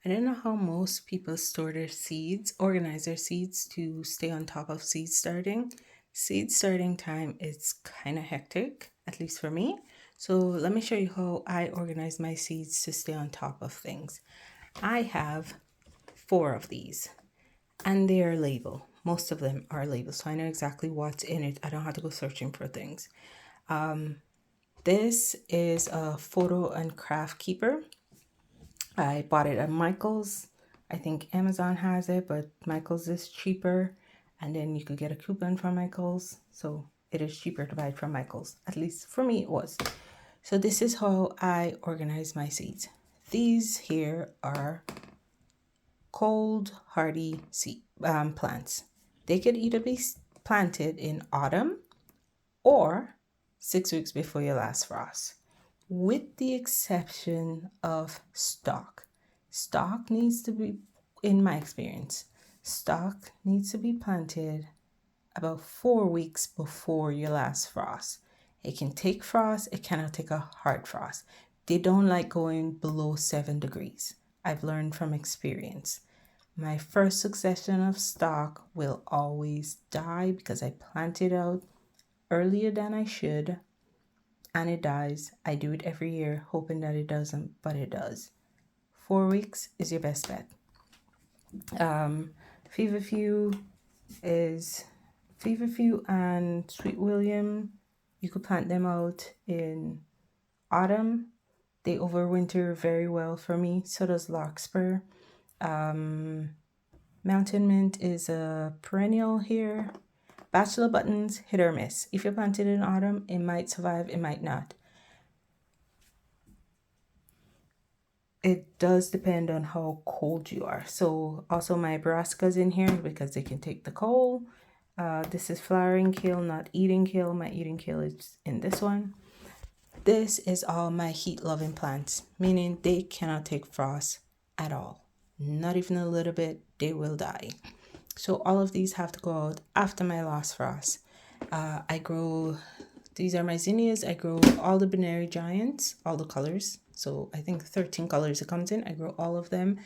I don't know how most people store their seeds, organize their seeds to stay on top of seed starting. Seed starting time is kind of hectic, at least for me. So let me show you how I organize my seeds to stay on top of things. I have four of these and they are labeled. Most of them are labeled, so I know exactly what's in it. I don't have to go searching for things. This is a photo and craft keeper. I bought it at Michael's. I think Amazon has it, but Michael's is cheaper. And then you could get a coupon from Michael's. So it is cheaper to buy it from Michael's. At least for me, it was. So this is how I organize my seeds. These here are cold hardy plants. They could either be planted in autumn or 6 weeks before your last frost, with the exception of stock. Stock needs to be, in my experience, stock needs to be planted about 4 weeks before your last frost. It can take frost, it cannot take a hard frost. They don't like going below 7 degrees. I've learned from experience. My first succession of stock will always die because I planted out earlier than I should and it dies. I do it every year hoping that it doesn't, but it does. 4 weeks is your best bet. Feverfew is Feverfew and Sweet William. You could plant them out in autumn. They overwinter very well for me. So does Larkspur. Mountain Mint is a perennial here. Bachelor buttons, hit or miss. If you plant it in autumn, it might survive, it might not. It does depend on how cold you are. So also my brassicas in here because they can take the cold. This is flowering kale, not eating kale. My eating kale is in this one. This is all my heat-loving plants, meaning they cannot take frost at all. Not even a little bit, they will die. So all of these have to go out after my last frost. I grow, these are my zinnias. I grow all the Binary Giants, all the colors. So I think 13 colors it comes in. I grow all of them.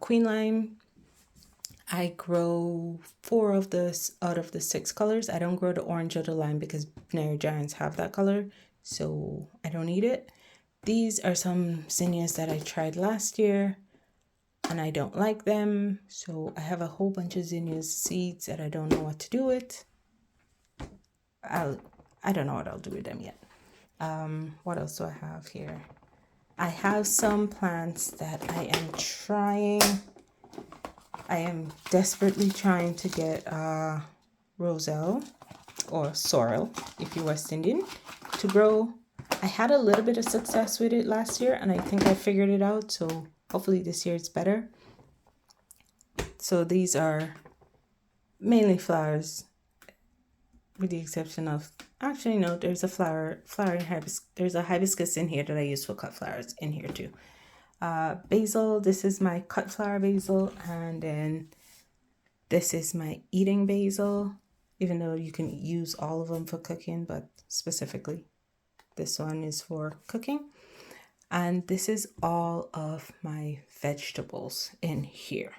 Queen Lime, I grow four of this out of the 6 colors. I don't grow the orange or the lime because Binary Giants have that color. So I don't need it. These are some zinnias that I tried last year and I don't like them. So I have a whole bunch of zinnias seeds that I don't know what to do with. I don't know what I'll do with them yet. What else do I have here? I have some plants that I am desperately trying to get Roselle or sorrel, if you're West Indian, to grow. I had a little bit of success with it last year and I think I figured it out. So hopefully this year it's better. So these are mainly flowers with the exception of, actually no, there's a flowering hibiscus. There's a hibiscus in here that I use for cut flowers in here too. Basil, this is my cut flower basil, and then this is my eating basil, even though you can use all of them for cooking, but specifically this one is for cooking. And this is all of my vegetables in here.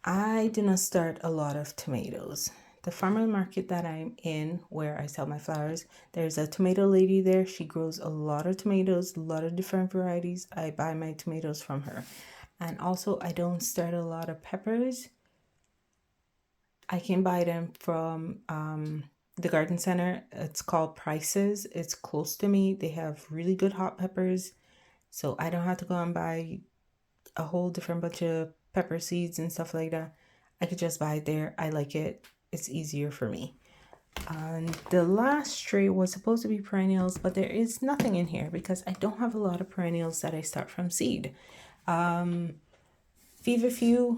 I did not start a lot of tomatoes. The farmer market that I'm in, where I sell my flowers, there's a tomato lady there. She grows a lot of tomatoes, a lot of different varieties. I buy my tomatoes from her. And also, I don't start a lot of peppers. I can buy them from the garden center. It's called Prices. It's close to me. They have really good hot peppers. So I don't have to go and buy a whole different bunch of pepper seeds and stuff like that. I could just buy it there. I like it. It's easier for me. And the last tray was supposed to be perennials, but there is nothing in here because I don't have a lot of perennials that I start from seed. Feverfew,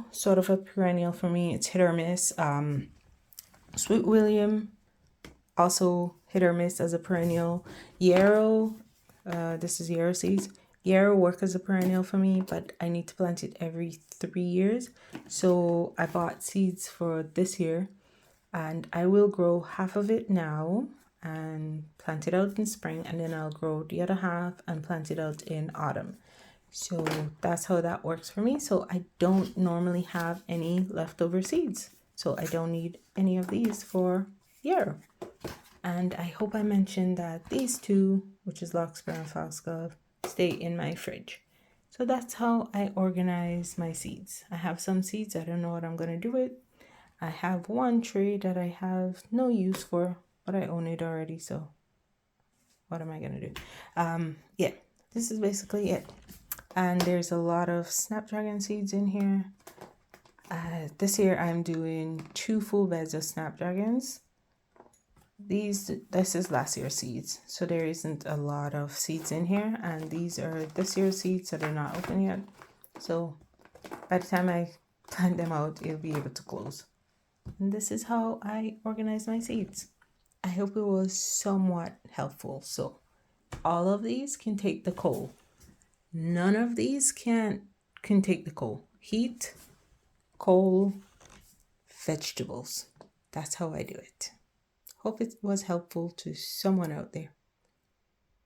sort of a perennial for me. It's hit or miss. Sweet William, also hit or miss as a perennial. Yarrow, this is yarrow seeds. Yarrow work as a perennial for me, but I need to plant it every 3 years. So I bought seeds for this year and I will grow half of it now and plant it out in spring, and then I'll grow the other half and plant it out in autumn. So that's how that works for me. So I don't normally have any leftover seeds. So I don't need any of these for here. And I hope I mentioned that these two, which is Larkspur and Foxglove, stay in my fridge. So that's how I organize my seeds. I have some seeds, I don't know what I'm going to do with. I have one tray that I have no use for, but I own it already, so what am I going to do? Yeah, this is basically it. And there's a lot of Snapdragon seeds in here. This year I'm doing 2 full beds of Snapdragons. This is last year's seeds, so there isn't a lot of seeds in here, and these are this year's seeds, so they're not open yet. So by the time I plant them out, it'll be able to close. And this is how I organize my seeds. I hope it was somewhat helpful. So all of these can take the cold. None of these can take the cold. Heat, cold, vegetables. That's how I do it. Hope it was helpful to someone out there.